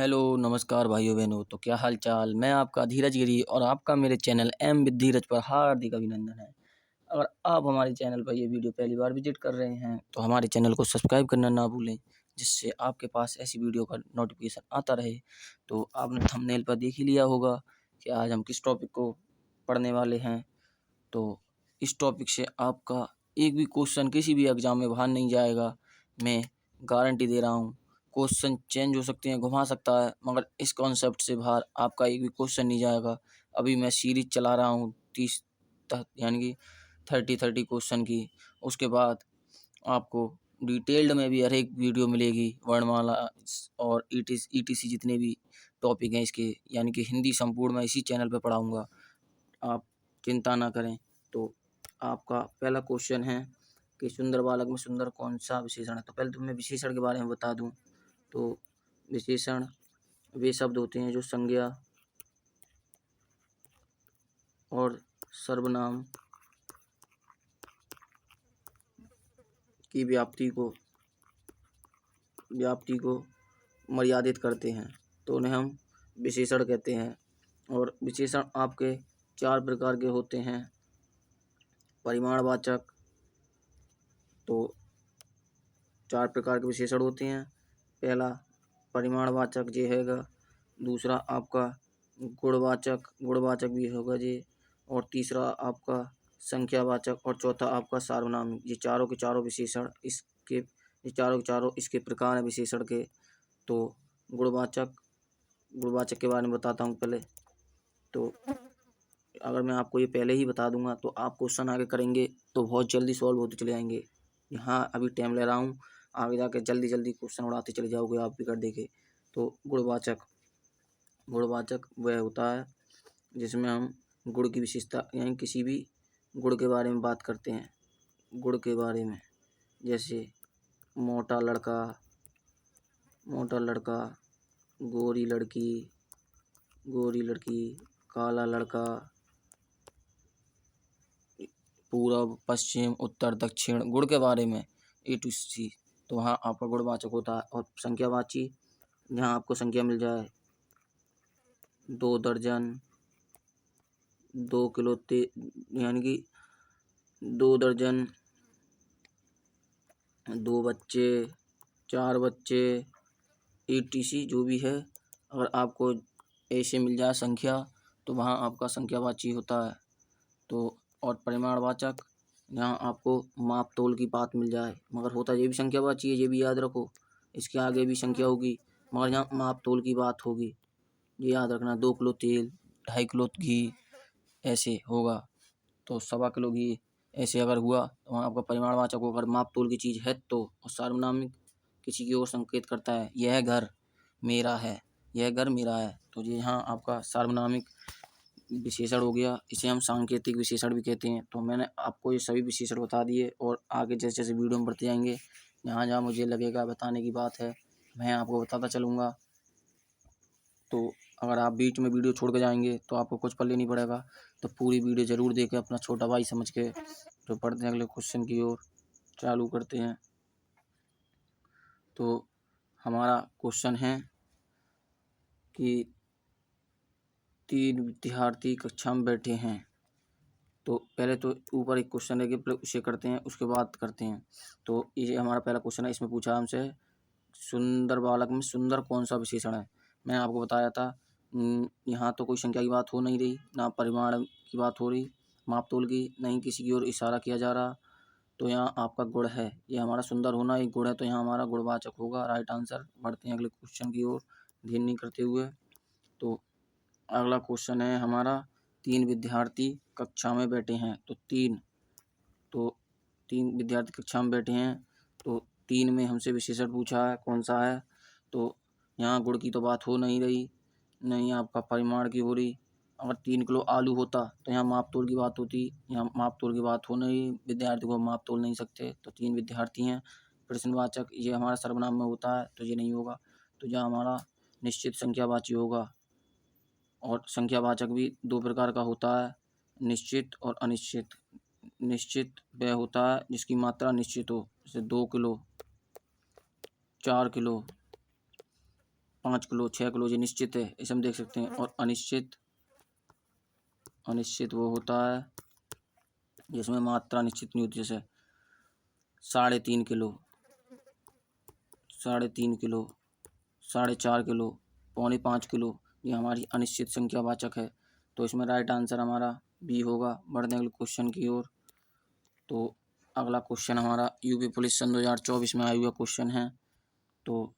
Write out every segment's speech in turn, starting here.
Hello नमस्कार भाइयों बहनों। तो क्या हाल चाल। मैं आपका धीरज गिरी और आपका मेरे चैनल एम विद धीरज पर हार्दिक अभिनंदन है। अगर आप हमारे चैनल पर ये वीडियो पहली बार विजिट कर रहे हैं तो हमारे चैनल को सब्सक्राइब करना ना भूलें, जिससे आपके पास ऐसी वीडियो का नोटिफिकेशन आता रहे। तो आपने थंबनेल पर देख ही लिया होगा कि आज हम किस टॉपिक को पढ़ने वाले हैं। तो इस टॉपिक से आपका एक भी क्वेश्चन किसी भी एग्जाम में बाहर नहीं जाएगा, मैं गारंटी दे रहा हूँ। क्वेश्चन चेंज हो सकते हैं, घुमा सकता है, मगर इस कॉन्सेप्ट से बाहर आपका एक भी क्वेश्चन नहीं जाएगा। अभी मैं सीरीज चला रहा हूँ 30 यानी कि 30 क्वेश्चन की। उसके बाद आपको डिटेल्ड में भी हर एक वीडियो मिलेगी, वर्णमाला और ईटीसी जितने भी टॉपिक हैं इसके, यानी कि हिंदी संपूर्ण मैं इसी चैनल पे पढ़ाऊँगा, आप चिंता ना करें। तो आपका पहला क्वेश्चन है कि सुंदर बालक में सुंदर कौन सा विशेषण है। तो पहले तो मैं विशेषण के बारे में बता दूं। तो विशेषण वे शब्द होते हैं जो संज्ञा और सर्वनाम की व्याप्ति को मर्यादित करते हैं, तो उन्हें हम विशेषण कहते हैं। और विशेषण आपके 4 प्रकार के होते हैं। परिमाणवाचक, तो 4 प्रकार के विशेषण होते हैं। पहला परिमाणवाचक ये हैगा, दूसरा आपका गुणवाचक भी होगा ये, और तीसरा आपका संख्यावाचक, और चौथा आपका सार्वनामिक। ये चारों के चारों विशेषण ये चारों के चारों इसके प्रकार हैं विशेषण के। तो गुणवाचक के बारे में बताता हूँ पहले। तो अगर मैं आपको ये पहले ही बता दूंगा तो आप क्वेश्चन आगे करेंगे तो बहुत जल्दी सॉल्व होते चले जाएंगे। यहाँ अभी टाइम ले रहा हूँ, आगे जाके जल्दी जल्दी क्वेश्चन उड़ाते चले जाओगे, आप भी कर देंगे। तो गुणवाचक वह होता है जिसमें हम गुण की विशेषता यानी किसी भी गुण के बारे में बात करते हैं। गुण के बारे में जैसे मोटा लड़का, गोरी लड़की, काला लड़का, पूर्व पश्चिम उत्तर दक्षिण, गुण के बारे में A to C। तो वहाँ आपका गुणवाचक होता है। और संख्यावाची, जहाँ आपको संख्या मिल जाए 2 दर्जन, 2 किलो यानी कि 2 दर्जन, 2 बच्चे, 4 बच्चे, etc जो भी है। अगर आपको ऐसे मिल जाए संख्या तो वहाँ आपका संख्यावाची होता है। तो और परिमाणवाचक, यहाँ आपको माप तोल की बात मिल जाए, मगर होता ये भी संख्यावाची है, ये भी याद रखो। इसके आगे भी संख्या होगी मगर यहाँ माप तोल की बात होगी, ये याद रखना। 2 किलो तेल, 2.5 किलो घी ऐसे होगा। तो 1.25 किलो घी ऐसे अगर हुआ तो वहाँ आपका परिमाणवाचक होगा। अगर माप तोल की चीज़ है तो। और सार्वनामिक किसी की ओर संकेत करता है, यह घर मेरा है, यह घर मेरा है। तो ये यहाँ आपका सार्वनामिक विशेषण हो गया। इसे हम सांकेतिक विशेषण भी कहते हैं। तो मैंने आपको ये सभी विशेषण बता दिए, और आगे जैसे जैसे वीडियो में बढ़ते जाएंगे, जहाँ जहाँ मुझे लगेगा बताने की बात है मैं आपको बताता चलूँगा। तो अगर आप बीच में वीडियो छोड़ के जाएंगे तो आपको कुछ पल्ले नहीं पड़ेगा। तो पूरी वीडियो ज़रूर देखें अपना छोटा भाई समझ के। तो पढ़ते हैं अगले क्वेश्चन की ओर, चालू करते हैं। तो हमारा क्वेश्चन है कि 3 विद्यार्थी कक्षा में बैठे हैं। तो पहले तो ऊपर एक क्वेश्चन है कि उसे करते हैं, उसके बाद करते हैं। तो ये हमारा पहला क्वेश्चन है। इसमें पूछा हमसे सुंदर बालक में सुंदर कौन सा विशेषण है। मैंने आपको बताया था यहाँ तो कोई संख्या की बात हो नहीं रही, ना परिमाण की बात हो रही, मापतोल की, नहीं किसी की ओर इशारा किया जा रहा। तो यहाँ आपका गुण है, ये हमारा सुंदर होना एक गुण है, तो यहाँ हमारा गुणवाचक होगा राइट आंसर। बढ़ते हैं अगले क्वेश्चन की ओर देर नहीं करते हुए। तो अगला क्वेश्चन है हमारा, 3 विद्यार्थी कक्षा में बैठे हैं। तो 3 विद्यार्थी कक्षा में बैठे हैं। तो 3 में हमसे विशेषण पूछा है कौन सा है। तो यहाँ गुण की तो बात हो नहीं रही, नहीं आपका परिमाण की हो रही। अगर 3 किलो आलू होता तो यहाँ माप तोल की बात होती, यहाँ माप तोल की बात हो नहीं, विद्यार्थी को माप तोल नहीं सकते। तो 3 विद्यार्थी हैं। प्रश्नवाचक ये हमारा सर्वनाम में होता है, तो ये नहीं होगा। तो यहाँ हमारा निश्चित संख्यावाची होगा। और संख्यावाचक भी 2 प्रकार का होता है, निश्चित और अनिश्चित। निश्चित वह होता है जिसकी मात्रा निश्चित हो, जैसे 2 किलो, 4 किलो, 5 किलो 6 किलो, ये निश्चित है, इसे हम देख सकते हैं। और अनिश्चित वो होता है जिसमें मात्रा निश्चित नहीं होती, जैसे 3.5 किलो, 3.5 किलो, 4.5 किलो, 4.25 किलो, ये हमारी अनिश्चित संख्यावाचक है। तो इसमें राइट आंसर हमारा बी होगा। बढ़ते हैं अगले क्वेश्चन की ओर। तो अगला क्वेश्चन हमारा यूपी पुलिस सन 2024 में आया हुआ क्वेश्चन है। तो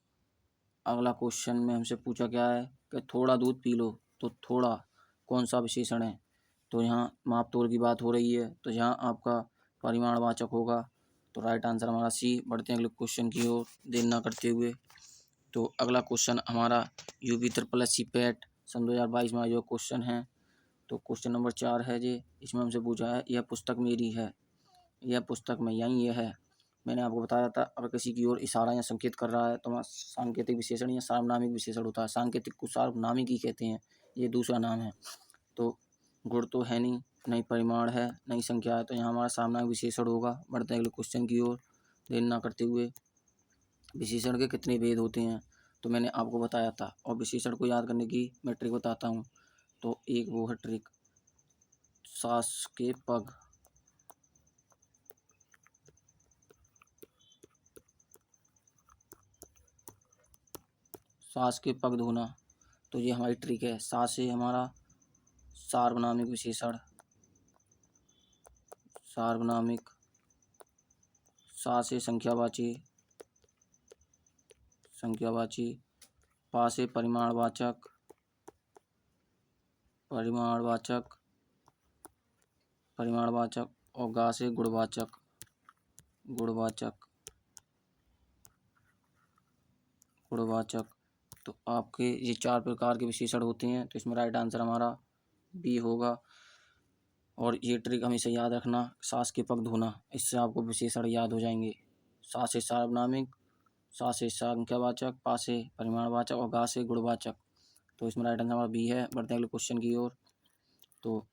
अगला क्वेश्चन में हमसे पूछा गया है कि थोड़ा दूध पी लो, तो थोड़ा कौन सा विशेषण है। तो यहाँ माप तोल की बात हो रही है, तो यहाँ आपका परिमाणवाचक होगा। तो राइट आंसर हमारा सी। बढ़ते हैं अगले क्वेश्चन की ओर देर न करते हुए। तो अगला क्वेश्चन हमारा यूपी SSSC पैट सन 2022 में आया क्वेश्चन है। तो क्वेश्चन नंबर 4 है जी। इसमें हमसे पूछा है, यह पुस्तक मेरी है, यह पुस्तक में यही यह है। मैंने आपको बताया था, अगर किसी की ओर इशारा या संकेत कर रहा है तो वहाँ सांकेतिक विशेषण या सार्वनामिक विशेषण होता है। सांकेतिक को सार्वनामिक ही कहते हैं, ये दूसरा नाम है। तो गुण तो है नहीं परिमाण है, नहीं संख्या है, तो यहाँ हमारा सार्वनामिक विशेषण होगा। बढ़ते हैं अगले क्वेश्चन की ओर देर न करते हुए। विशेषण के कितने भेद होते हैं, तो मैंने आपको बताया था। और विशेषण को याद करने की मैं ट्रिक बताता हूँ। तो एक वो है ट्रिक, सास के पग, सास के पग धोना। तो ये हमारी ट्रिक है। सा से हमारा सार्वनामिक विशेषण, सार्वनामिक, सा से संख्यावाची, पा से परिमाणवाचक, और गा से गुणवाचक, तो आपके ये 4 प्रकार के विशेषण होते हैं। तो इसमें राइट आंसर हमारा बी होगा। और ये ट्रिक हमेशा याद रखना, सास के पग धोना, इससे आपको विशेषण याद हो जाएंगे। सा से सार्वनामिक, सा से संख्यावाचक, पा से परिमाणवाचक और गा से गुणवाचक। तो इसमें राइट आंसर हमारा बी है। बढ़ते हैं अगले क्वेश्चन की ओर। तो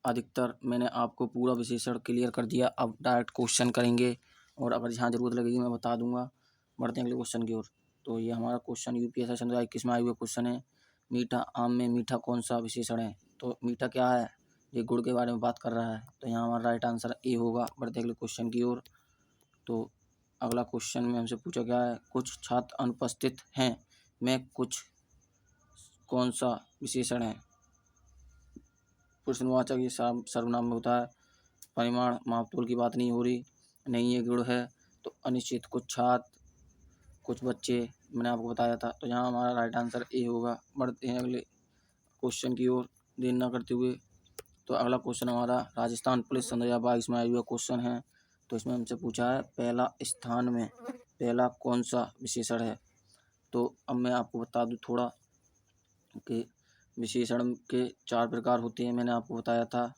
अधिकतर मैंने आपको पूरा विशेषण क्लियर कर दिया, अब डायरेक्ट क्वेश्चन करेंगे, और अगर जहाँ जरूरत लगेगी मैं बता दूंगा। बढ़ते हैं अगले क्वेश्चन की ओर। तो ये हमारा क्वेश्चन यूपीएससी सन 2021 में आए हुए क्वेश्चन है। मीठा आम में मीठा कौन सा विशेषण है। तो मीठा क्या है, ये गुड़ के बारे में बात कर रहा है, तो यहाँ हमारा राइट आंसर ए होगा। बढ़ते अगले क्वेश्चन की ओर। तो अगला क्वेश्चन में हमसे पूछा गया है, कुछ छात्र अनुपस्थित हैं में कुछ कौन सा विशेषण है। प्रश्नवाचक ये सर्वनाम में होता है। परिमाण मापतोल की बात नहीं हो रही, नहीं ये गुण है। तो अनिश्चित, कुछ छात्र, कुछ बच्चे, मैंने आपको बताया था। तो यहाँ हमारा राइट आंसर ए होगा। बढ़ते हैं अगले क्वेश्चन की ओर देर न करते हुए। तो अगला क्वेश्चन हमारा राजस्थान पुलिस सन 2022 में आया हुआ क्वेश्चन है। तो इसमें हमसे पूछा है, पहला स्थान में पहला कौन सा विशेषण है। तो अब मैं आपको बता दूं थोड़ा कि विशेषण के 4 प्रकार होते हैं, मैंने आपको बताया था।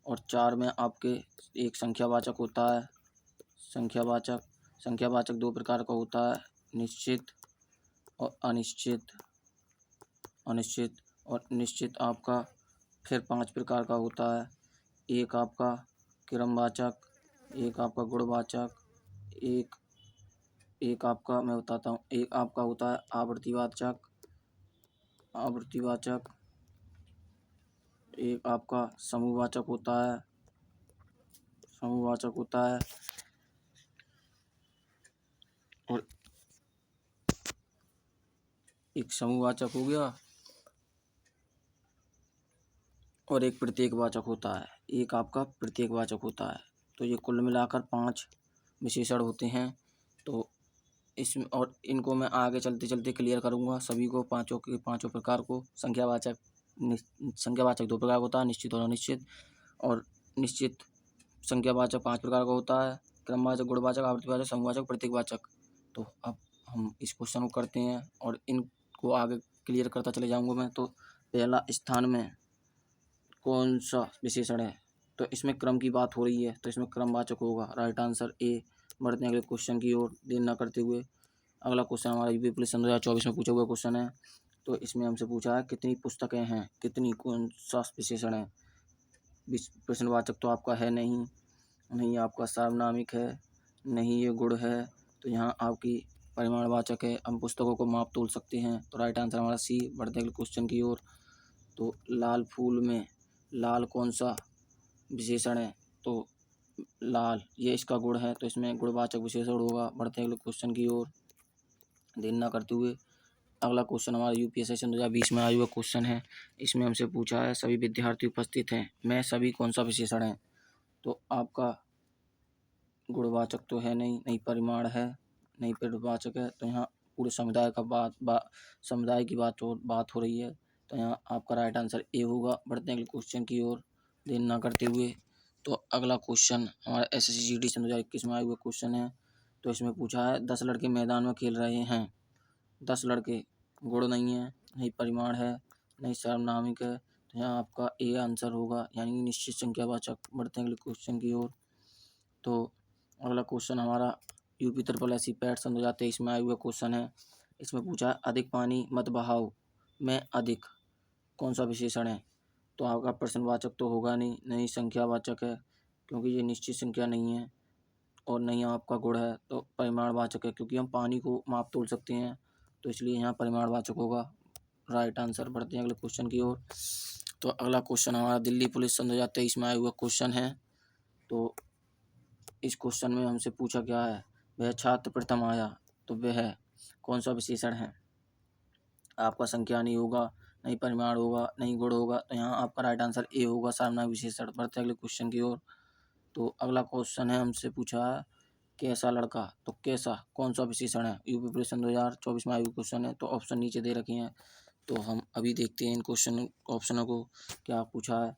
और 4 में आपके एक संख्यावाचक होता है, संख्यावाचक 2 प्रकार का होता है, निश्चित और अनिश्चित। और निश्चित आपका फिर 5 प्रकार का होता है। एक आपका क्रमवाचक, एक आपका गुणवाचक, एक आपका मैं बताता हूँ, एक आपका होता है आवृत्तिवाचक, एक आपका समूहवाचक होता है, और एक समूहवाचक हो गया, और एक प्रत्येकवाचक होता है, एक आपका प्रत्येकवाचक होता है। तो ये कुल मिलाकर 5 विशेषण होते हैं। तो इसमें, और इनको मैं आगे चलते चलते क्लियर करूँगा सभी को, पाँचों प्रकार को। संख्यावाचक 2 प्रकार का होता है, निश्चित और अनिश्चित। और निश्चित संख्यावाचक 5 प्रकार का होता है, क्रमवाचक, गुणवाचक, आवृत्तिवाचक, समूहवाचक, प्रतीकवाचक। तो अब हम इस क्वेश्चन को करते हैं और इनको आगे क्लियर करता चले जाऊँगा मैं। तो पहला स्थान में कौन सा विशेषण है, तो इसमें क्रम की बात हो रही है, तो इसमें क्रमवाचक होगा। Right answer A. बढ़ते हैं अगले क्वेश्चन की ओर देर न करते हुए। अगला क्वेश्चन हमारा यूपी पुलिस सन 2024 में पूछा हुआ क्वेश्चन है। तो इसमें हमसे पूछा है, कितनी पुस्तकें हैं, कितनी कौन सा विशेषण है। प्रश्नवाचक तो आपका है नहीं आपका सार्वनामिक है, नहीं ये गुण है। तो यहाँ आपकी परिमाणवाचक है। हम पुस्तकों को माप तोल सकते हैं, तो राइट आंसर हमारा सी। बढ़ते हैं अगले क्वेश्चन की ओर। तो लाल फूल में लाल कौन सा विशेषण है? तो लाल ये इसका गुण है, तो इसमें गुणवाचक विशेषण होगा। बढ़ते हैं अगले क्वेश्चन की ओर देर न करते हुए। अगला क्वेश्चन हमारा यूपीएससी सेशन 2020 में आया हुआ क्वेश्चन है। इसमें हमसे पूछा है सभी विद्यार्थी उपस्थित हैं, मैं सभी कौन सा विशेषण है? तो आपका गुणवाचक तो है नहीं, नहीं परिमाण है, नहीं परिवाचक है, तो यहाँ पूरे समुदाय का समुदाय की बात हो रही है, तो यहाँ आपका राइट आंसर ए होगा। बढ़ते हैं अगले क्वेश्चन की ओर देर ना करते हुए। तो अगला क्वेश्चन हमारा एसएससी जीडी 2021 में आया हुआ क्वेश्चन है। तो इसमें पूछा है 10 लड़के मैदान में खेल रहे हैं, 10 लड़के, गुण नहीं है, नहीं परिमाण है, नहीं सार्वनामिक है, तो यहाँ आपका ए आंसर होगा, यानी निश्चित संख्यावाचक। बढ़ते हैं अगले क्वेश्चन की ओर। तो अगला क्वेश्चन हमारा UP triple S C PET 2023 में आया हुआ क्वेश्चन है। इसमें पूछा है अधिक पानी मत बहाओ में अधिक कौन सा विशेषण है? तो आपका प्रश्नवाचक तो होगा नहीं, नहीं संख्यावाचक है, क्योंकि ये निश्चित संख्या नहीं है, और नहीं आपका गुण है, तो परिमाणवाचक है, क्योंकि हम पानी को माप तोल सकते हैं, तो इसलिए यहाँ परिमाणवाचक होगा। Right answer. बढ़ते हैं अगले क्वेश्चन की ओर। तो अगला क्वेश्चन हमारा दिल्ली पुलिस 2023 में आया हुआ क्वेश्चन है। तो इस क्वेश्चन में हमसे पूछा गया है वह छात्र प्रथम आया, तो वह कौन सा विशेषण है? आपका संख्या नहीं होगा, नहीं परिमाण होगा, नहीं गुण होगा, तो यहाँ आपका राइट आंसर ए होगा, सार्वनामिक विशेषण। बढ़ते अगले क्वेश्चन की ओर। तो अगला क्वेश्चन है हमसे पूछा है कैसा लड़का, तो कैसा कौन सा विशेषण है? यूपी पुलिस 2024 में आया हुआ क्वेश्चन है, तो ऑप्शन नीचे दे रखे हैं, तो हम अभी देखते हैं इन क्वेश्चन ऑप्शनों को क्या पूछा है।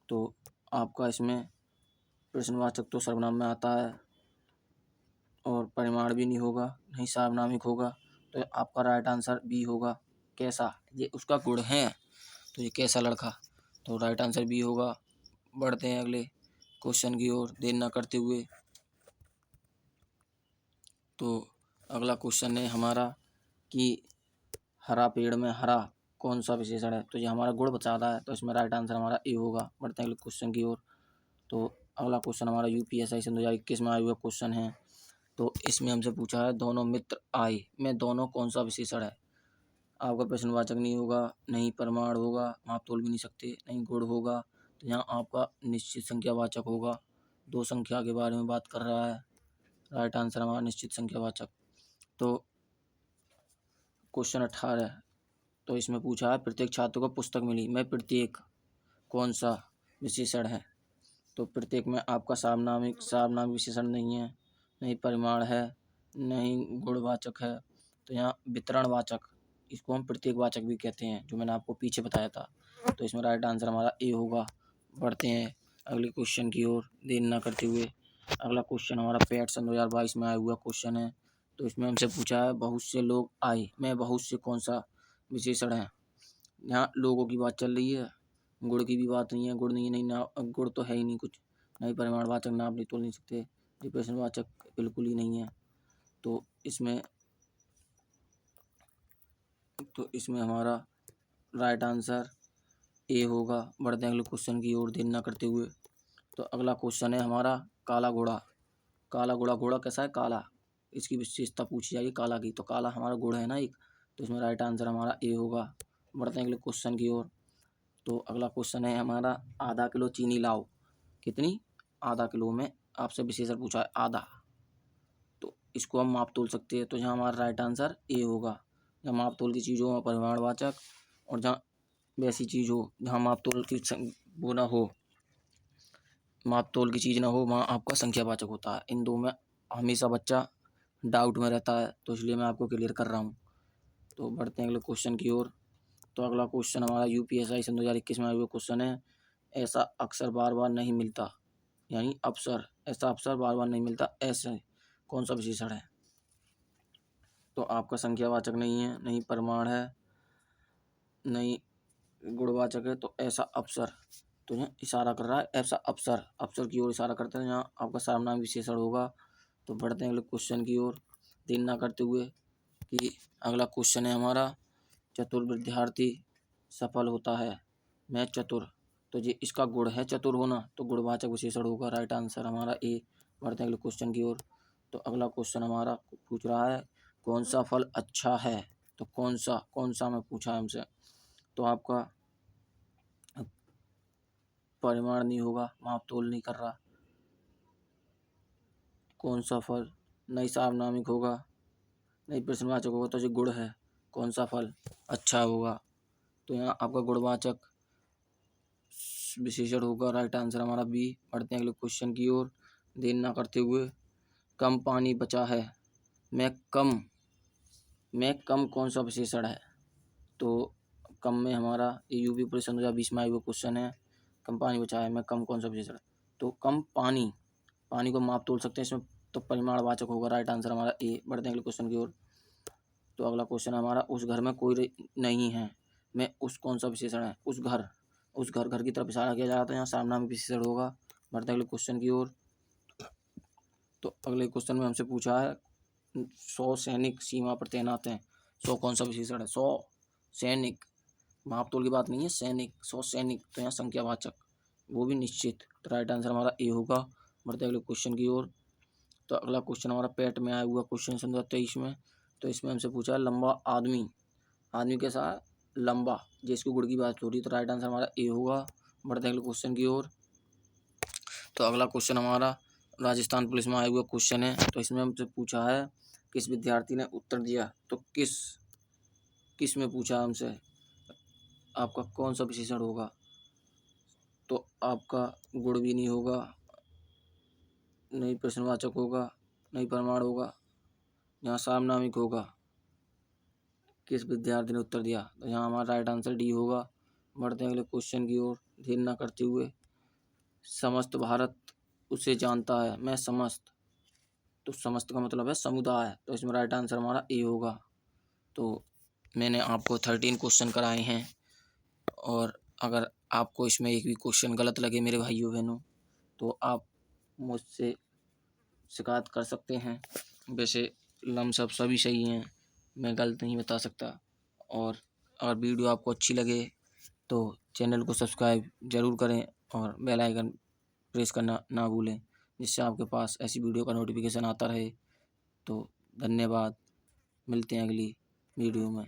तो आपका इसमें प्रश्नवाचक तो सर्वनाम में आता है, और परिमाण भी नहीं होगा, नहीं सार्वनामिक होगा, तो आपका राइट आंसर बी होगा। कैसा, ये उसका गुण है, तो ये कैसा लड़का, तो राइट आंसर बी होगा। बढ़ते हैं अगले क्वेश्चन की ओर देर न करते हुए। तो अगला क्वेश्चन है हमारा कि हरा पेड़ में हरा कौन सा विशेषण है? तो ये हमारा गुण बचा रहा है, तो इसमें राइट आंसर हमारा ए होगा। बढ़ते हैं अगले क्वेश्चन की ओर। तो अगला क्वेश्चन हमारा यूपीएससी सन 2021 में आया हुआ क्वेश्चन है। तो इसमें हमसे पूछा है दोनों मित्र आए में दोनों कौन सा विशेषण है? आपका प्रश्नवाचक नहीं होगा, नहीं परिमाण होगा, आप तोल भी नहीं सकते, नहीं गुण होगा, तो यहाँ आपका निश्चित संख्यावाचक होगा। दो संख्या के बारे में बात कर रहा है, राइट आंसर हमारा निश्चित संख्यावाचक। तो क्वेश्चन 18, तो इसमें पूछा है प्रत्येक छात्र को पुस्तक मिली में प्रत्येक कौन सा विशेषण है? तो प्रत्येक में आपका सार्वनामिक विशेषण नहीं है, नहीं परिमाण है, नहीं गुणवाचक है, तो यहाँ वितरणवाचक, इसको हम प्रत्येकवाचक भी कहते हैं, जो मैंने आपको पीछे बताया था, तो इसमें राइट आंसर हमारा ए होगा। बढ़ते हैं अगले क्वेश्चन की ओर देर न करते हुए। अगला क्वेश्चन हमारा पैट सन 2022 में आया हुआ क्वेश्चन है। तो इसमें हमसे पूछा है बहुत से लोग आए में बहुत से कौन सा विशेषण है? यहाँ लोगों की बात चल रही है, गुण की भी बात नहीं है, गुण नहीं है, नहीं ना गुण तो है ही नहीं कुछ, नहीं परिमाणवाचक, ना आप नहीं तोल नहीं सकते, प्रश्नवाचक बिल्कुल ही नहीं है, तो इसमें हमारा राइट आंसर ए होगा। बढ़ते हैं अगले क्वेश्चन की ओर देर न करते हुए। तो अगला क्वेश्चन है हमारा काला घोड़ा। काला घोड़ा, घोड़ा कैसा है? काला, इसकी विशेषता पूछी जाएगी काला की, तो काला हमारा गुण है ना एक, तो इसमें राइट आंसर हमारा ए होगा। बढ़ते हैं अगले क्वेश्चन की ओर। तो अगला क्वेश्चन है हमारा आधा किलो चीनी लाओ। कितनी? आधा किलो में आपसे विशेषण पूछा है आधा, तो इसको हम माप तोल सकते हैं, तो यहाँ हमारा राइट आंसर ए होगा। जहाँ माप तोल की चीज़ हो परिमाणवाचक, और जहाँ वैसी चीज़ हो जहाँ माप तोल की वो ना हो, माप तोल की चीज़ ना हो, वहाँ आपका संख्यावाचक होता है। इन दो में हमेशा बच्चा डाउट में रहता है, तो इसलिए मैं आपको क्लियर कर रहा हूँ। तो बढ़ते हैं अगले क्वेश्चन की ओर। तो अगला क्वेश्चन हमारा यूपीएससी सन 2021 में आया हुआ क्वेश्चन है ऐसा अक्सर बार बार नहीं मिलता, यानी अवसर, ऐसा अवसर बार बार नहीं मिलता, ऐसे कौन सा विशेषण है? तो आपका संख्यावाचक नहीं है, नहीं परिमाण है, नहीं गुणवाचक है, तो ऐसा अवसर, तो यहाँ इशारा कर रहा है ऐसा अवसर, अवसर की ओर इशारा करता है, यहाँ आपका सार्वनामिक विशेषण होगा। तो बढ़ते हैं अगले क्वेश्चन की ओर देर ना करते हुए कि अगला क्वेश्चन है हमारा चतुर विद्यार्थी सफल होता है मैं चतुर, तो ये इसका गुण है चतुर होना, तो गुणवाचक विशेषण होगा। राइट आंसर हमारा ए। बढ़ते हैं अगले क्वेश्चन की ओर। तो अगला क्वेश्चन हमारा पूछ रहा है कौन सा फल अच्छा है, तो कौन सा में पूछा है हमसे, तो आपका परिमाण नहीं होगा, माप तोल नहीं कर रहा। कौन सा फल नहीं सार्वनामिक होगा, नहीं प्रश्नवाचक होगा, तो जो गुण है, कौन सा फल अच्छा होगा, तो यहाँ आपका गुणवाचक विशेषण होगा। राइट आंसर हमारा बी। बढ़ते हैं अगले क्वेश्चन की ओर देर ना करते हुए। कम पानी बचा है, में कम कौन सा विशेषण है, तो कम में हमारा ये यूपी पुलिस 2020 में आया हुआ क्वेश्चन है। कम पानी बचा है, में कम कौन सा विशेषण है, तो कम पानी को माप तोल सकते हैं इसमें, तो परिमाणवाचक होगा। राइट आंसर हमारा ए। बढ़ते हैं अगले क्वेश्चन की ओर। तो अगला क्वेश्चन हमारा उस घर में कोई नहीं है, में उस कौन सा विशेषण है, उस घर की तरफ इशारा किया जा रहा था, यहाँ सामनामिक विशेषण होगा। बढ़ते अगले क्वेश्चन की ओर। तो अगले क्वेश्चन में हमसे पूछा है 100 सैनिक सीमा पर तैनात हैं, 100 कौन सा विशेषण है, 100 सैनिक, माप तोल की बात नहीं है, सैनिक, 100 सैनिक, तो यहाँ संख्यावाचक, वो भी निश्चित। तो राइट आंसर हमारा ए होगा। बढ़ते अगले क्वेश्चन की ओर। तो अगला क्वेश्चन हमारा पेट में आया हुआ क्वेश्चन 2023 में। तो इसमें हमसे पूछा है लंबा आदमी कैसा है, लंबा, जिसको गुड़ की बात हो रही है, तो राइट आंसर हमारा ए होगा। बढ़ते अगले क्वेश्चन की ओर। तो अगला क्वेश्चन हमारा राजस्थान पुलिस में आया हुआ क्वेश्चन है। तो इसमें हमसे पूछा है किस विद्यार्थी ने उत्तर दिया, तो किस में पूछा हमसे, आपका कौन सा विशेषण होगा, तो आपका गुण भी नहीं होगा, नहीं प्रश्नवाचक होगा, नहीं प्रमाण होगा, यहाँ सामनामिक होगा। किस विद्यार्थी ने उत्तर दिया, तो यहाँ हमारा राइट आंसर डी होगा। बढ़ते हैं अगले क्वेश्चन की ओर देर न करते हुए। समस्त भारत उसे जानता है, मैं समस्त, तो समस्त का मतलब है समुदाय, तो इसमें राइट आंसर हमारा ए होगा। तो मैंने आपको 13 क्वेश्चन कराए हैं, और अगर आपको इसमें एक भी क्वेश्चन गलत लगे मेरे भाइयों बहनों, तो आप मुझसे शिकायत कर सकते हैं। वैसे लमसम सभी सही हैं, मैं गलत नहीं बता सकता। और अगर वीडियो आपको अच्छी लगे तो चैनल को सब्सक्राइब ज़रूर करें और बेल आइकन प्रेस करना ना भूलें, जिससे आपके पास ऐसी वीडियो का नोटिफिकेशन आता रहे। तो धन्यवाद, मिलते हैं अगली वीडियो में।